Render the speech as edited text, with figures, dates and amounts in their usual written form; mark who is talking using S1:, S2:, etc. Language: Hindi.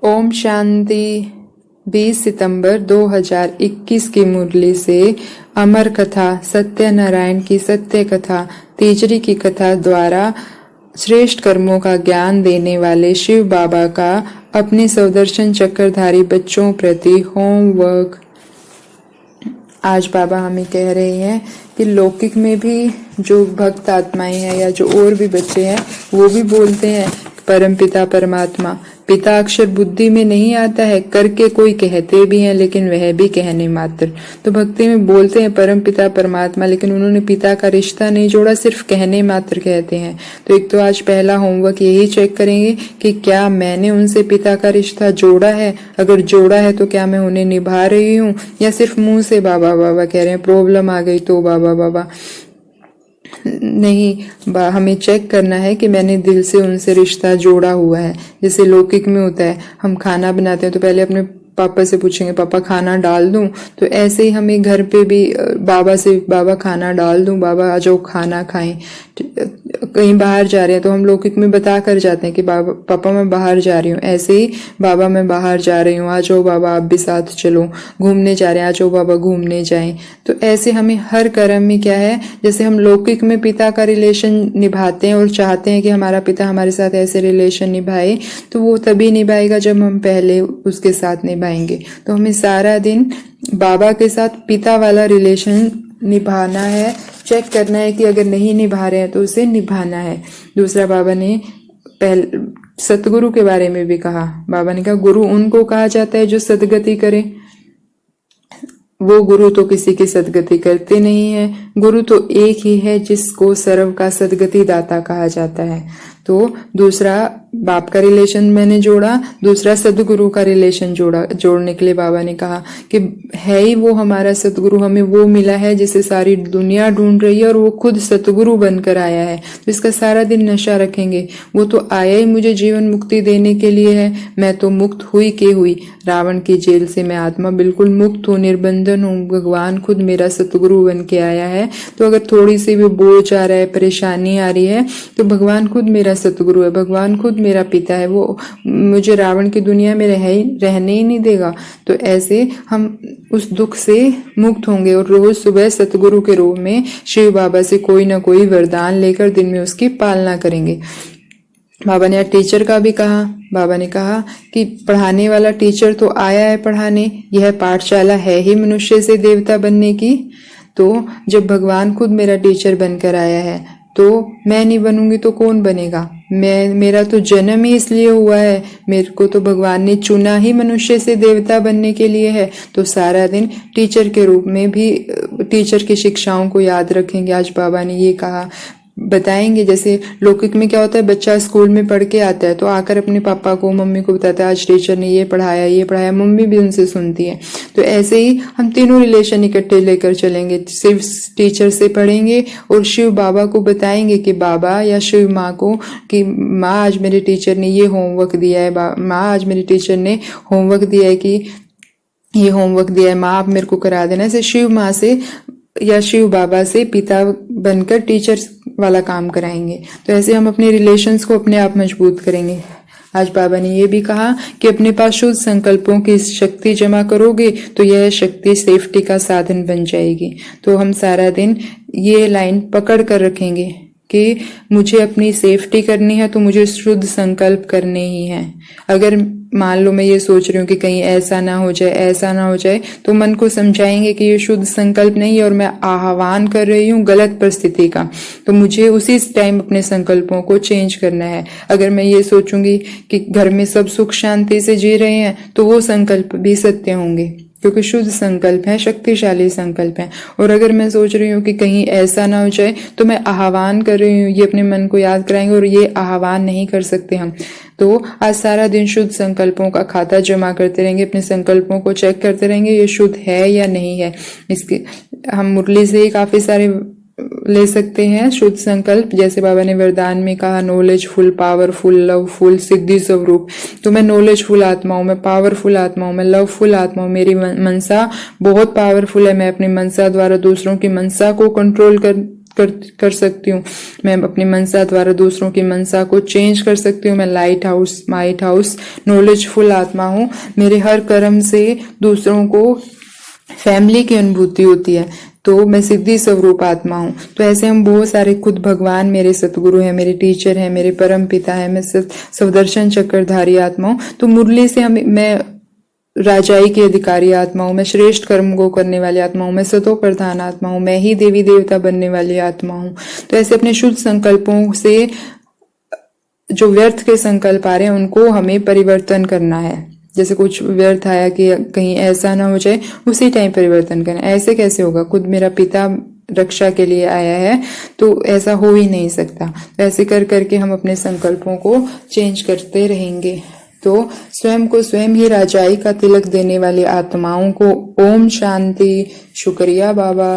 S1: ओम शांति। 20 सितंबर 2021 की मुरली से अमर कथा सत्यनारायण की सत्य कथा तीजरी की कथा द्वारा श्रेष्ठ कर्मों का ज्ञान देने वाले शिव बाबा का अपने सुदर्शन चक्रधारी बच्चों प्रति होमवर्क। आज बाबा हमें कह रहे हैं कि लौकिक में भी जो भक्त आत्माएं हैं या जो और भी बच्चे हैं वो भी बोलते हैं परम पिता परमात्मा। पिता अक्षर बुद्धि में नहीं आता है, करके कोई कहते भी हैं लेकिन वह भी कहने मात्र। तो भक्ति में बोलते हैं परम पिता परमात्मा, लेकिन उन्होंने पिता का रिश्ता नहीं जोड़ा, सिर्फ कहने मात्र कहते हैं। तो एक तो आज पहला होमवर्क यही चेक करेंगे कि क्या मैंने उनसे पिता का रिश्ता जोड़ा है। अगर जोड़ा है तो क्या मैं उन्हें निभा रही हूँ या सिर्फ मुंह से बाबा बाबा कह रहे हैं। प्रॉब्लम आ गई तो बाबा बाबा नहीं, हमें चेक करना है कि मैंने दिल से उनसे रिश्ता जोड़ा हुआ है। जैसे लौकिक में होता है, हम खाना बनाते हैं तो पहले अपने पापा से पूछेंगे पापा खाना डाल दूं। तो ऐसे ही हमें घर पे भी बाबा से बाबा खाना डाल दूं, बाबा आ जाओ खाना खाएं। कहीं बाहर जा रहे हैं तो हम लौकिक में बता कर जाते हैं कि बाबा पापा मैं बाहर जा रही हूँ। ऐसे ही बाबा मैं बाहर जा रही हूँ, आ जाओ बाबा आप भी साथ चलो। घूमने जा रहे हैं, आ जाओ बाबा घूमने जाएं। तो ऐसे हमें हर कर्म में क्या है, जैसे हम लौकिक में पिता का रिलेशन निभाते हैं और चाहते हैं कि हमारा पिता हमारे साथ ऐसे रिलेशन निभाए, तो वो तभी निभाएगा जब हम पहले उसके साथ निभाएंगे। तो हमें सारा दिन बाबा के साथ पिता वाला रिलेशन निभाना है। चेक करना है कि अगर नहीं निभा रहे हैं तो उसे निभाना है। दूसरा बाबा ने सतगुरु के बारे में भी कहा। बाबा ने कहा गुरु उनको कहा जाता है जो सदगति करे। वो गुरु तो किसी की सदगति करते नहीं है। गुरु तो एक ही है जिसको सर्व का सदगति दाता कहा जाता है। तो दूसरा बाप का रिलेशन मैंने जोड़ा, दूसरा सदगुरु का रिलेशन जोड़ने के लिए बाबा ने कहा कि है ही वो हमारा सतगुरु, हमें वो मिला है जिसे सारी दुनिया ढूंढ रही है और वो खुद सतगुरु बनकर आया है। तो इसका सारा दिन नशा रखेंगे। वो तो आया ही मुझे जीवन मुक्ति देने के लिए है। मैं तो मुक्त हुई के हुई, रावण की जेल से मैं आत्मा बिल्कुल मुक्त हूँ, निर्बंधन हूँ। भगवान खुद मेरा सतगुरु बन के आया है। तो अगर थोड़ी सी भी बोझ आ रहा है, परेशानी आ रही है, तो भगवान खुद मेरा सतगुरु है, भगवान खुद मेरा पिता है। वो मुझे रावण की दुनिया में रहने ही नहीं देगा। तो ऐसे हम उस दुख से मुक्त होंगे और रोज सुबह सतगुरु के रूप में शिव बाबा से कोई ना कोई वरदान लेकर दिन में उसकी पालना करेंगे। बाबा ने टीचर का भी कहा। बाबा ने कहा कि पढ़ाने वाला टीचर तो आया है पढ़ाने, यह पाठशाला है ही मनुष्य से देवता बनने की। तो जब भगवान खुद मेरा टीचर बनकर आया है तो मैं नहीं बनूंगी तो कौन बनेगा। मेरा तो जन्म ही इसलिए हुआ है, मेरे को तो भगवान ने चुना ही मनुष्य से देवता बनने के लिए है। तो सारा दिन टीचर के रूप में भी टीचर की शिक्षाओं को याद रखेंगे। आज बाबा ने ये कहा, बताएंगे। जैसे लौकिक में क्या होता है, बच्चा स्कूल में पढ़ के आता है तो आकर अपने पापा को मम्मी को बताता है आज टीचर ने ये पढ़ाया, मम्मी भी उनसे सुनती है। तो ऐसे ही हम तीनों रिलेशन इकट्ठे लेकर चलेंगे। सिर्फ टीचर से पढ़ेंगे और शिव बाबा को बताएंगे कि बाबा या शिव माँ को कि माँ आज मेरे टीचर ने ये होमवर्क दिया है, माँ आज मेरे टीचर ने होमवर्क दिया है कि ये होमवर्क दिया है, माँ आप मेरे को करा देना। ऐसे शिव माँ से या शिव बाबा से पिता बनकर टीचर वाला काम कराएंगे। तो ऐसे हम अपने रिलेशंस को अपने आप मजबूत करेंगे। आज बाबा ने ये भी कहा कि अपने पास शुद्ध संकल्पों की शक्ति जमा करोगे तो यह शक्ति सेफ्टी का साधन बन जाएगी। तो हम सारा दिन ये लाइन पकड़ कर रखेंगे कि मुझे अपनी सेफ्टी करनी है तो मुझे शुद्ध संकल्प करने ही हैं। अगर मान लो मैं ये सोच रही हूँ कि कहीं ऐसा ना हो जाए, ऐसा ना हो जाए, तो मन को समझाएंगे कि ये शुद्ध संकल्प नहीं है और मैं आह्वान कर रही हूँ गलत परिस्थिति का। तो मुझे उसी टाइम अपने संकल्पों को चेंज करना है। अगर मैं ये सोचूंगी कि घर में सब सुख शांति से जी रहे हैं तो वो संकल्प भी सत्य होंगे, क्योंकि शुद्ध संकल्प है, शक्तिशाली संकल्प है। और अगर मैं सोच रही हूँ कि कहीं ऐसा ना हो जाए तो मैं आह्वान कर रही हूँ, ये अपने मन को याद कराएंगे और ये आह्वान नहीं कर सकते हम। तो आज सारा दिन शुद्ध संकल्पों का खाता जमा करते रहेंगे, अपने संकल्पों को चेक करते रहेंगे ये शुद्ध है या नहीं है। इसके हम मुरली से ही काफी सारे ले सकते हैं शुद्ध संकल्प। जैसे बाबा ने वरदान में कहा नॉलेजफुल, पावरफुल, लवफुल, सिद्धि स्वरूप। तो मैं नॉलेजफुल आत्मा हूँ, मैं पावरफुल आत्मा हूँ, मैं लवफुल आत्मा हूँ। मेरी मनसा बहुत पावरफुल है। मैं अपनी मनसा द्वारा दूसरों की मनसा को कंट्रोल कर सकती हूँ। मैं अपनी मनसा द्वारा दूसरों की मनसा को चेंज कर सकती हूँ। मैं लाइट हाउस नॉलेजफुल आत्मा हूँ। मेरे हर कर्म से दूसरों को फैमिली की अनुभूति होती है, तो मैं सिद्धि स्वरूप आत्मा हूँ। तो ऐसे हम बहुत सारे, खुद भगवान मेरे सतगुरु है, मेरे टीचर है, मेरे परम पिता है, मैं स्वदर्शन चक्रधारी आत्मा हूँ। तो मुरली से मैं राजाई की अधिकारी आत्मा हूँ, मैं श्रेष्ठ कर्म को करने वाली आत्मा हूँ, मैं सतो प्रधान आत्मा हूँ, मैं ही देवी देवता बनने वाली आत्मा हूँ। तो ऐसे अपने शुद्ध संकल्पों से जो व्यर्थ के संकल्प आ रहे हैं उनको हमें परिवर्तन करना है। जैसे कुछ व्यर्थ आया कि कहीं ऐसा ना हो जाए, उसी टाइम परिवर्तन करना। ऐसे कैसे होगा? खुद मेरा पिता रक्षा के लिए आया है, तो ऐसा हो ही नहीं सकता। ऐसे कर करके हम अपने संकल्पों को चेंज करते रहेंगे। तो स्वयं को स्वयं ही राजाई का तिलक देने वाली आत्माओं को ओम शांति। शुक्रिया बाबा।